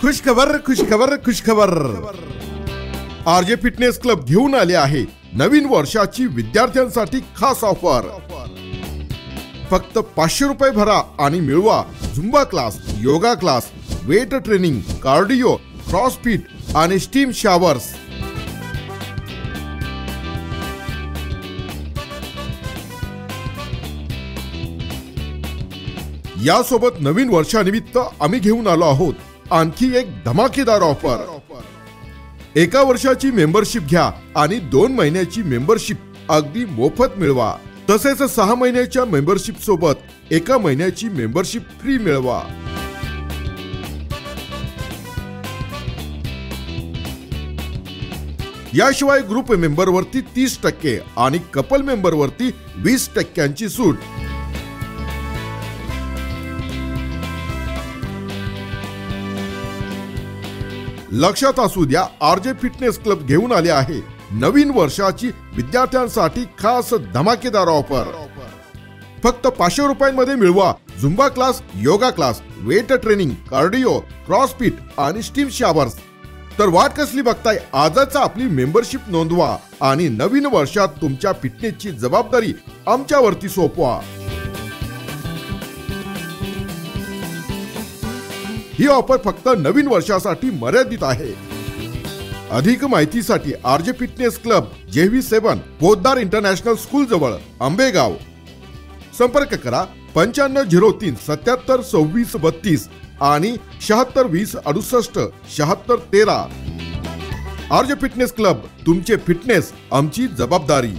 खुशखबर खुशखबर खुशखबर RJ fitness club घेऊन आले आहे नवीन वर्षाची विद्यार्थ्यांसाठी खास ऑफर। फक्त 500 रुपये भरा आणि मिळवा zumba class, yoga class, weight training, cardio, crossfit आणि स्टीम शॉवर्स। यासोबत नवीन वर्षानिमित्त आम्ही घेऊन आलो आहोत आणखी एक धमाकेदार ऑफर। एका वर्षाची मेंबरशिप घ्या आणि 2 महिन्याची मेंबरशिप अगदी मोफत मिळवा। तसेच 6 महिन्याच्या मेंबरशिप सोबत 1 महिन्याची मेंबरशिप फ्री मिळवा। याशिवाय ग्रुप मेंबर वरती 30% आणि कपल मेंबर वरती 20% सूट। लक्षात असू द्या, आरजे फिटनेस क्लब घेऊन आले आहे नवीन वर्षाची विद्यार्थ्यांसाठी खास धमाकेदार ऑफर। फक्त 500 रुपयांमध्ये मिळवा zumba class, yoga class, weight training, cardio, crossfit आणि स्टीम शॉवर्स। तर वाट कसली बघताय, आजच आपली मेंबरशिप नोंदवा आणि नवीन वर्षात तुमच्या फिटनेसची जबाबदारी आमच्यावरती सोपवा। ही ऑफर फक्त नवीन वर्षासाठी मर्यादित आहे। अधिक माहितीसाठी RJ fitness club JV7 Poddar international school जवळ आंबेगाव संपर्क करा 9503 77 26 32 आणि 76 20 68 76 13। आरजे फिटनेस क्लब, तुमचे फिटनेस आमची जबाबदारी।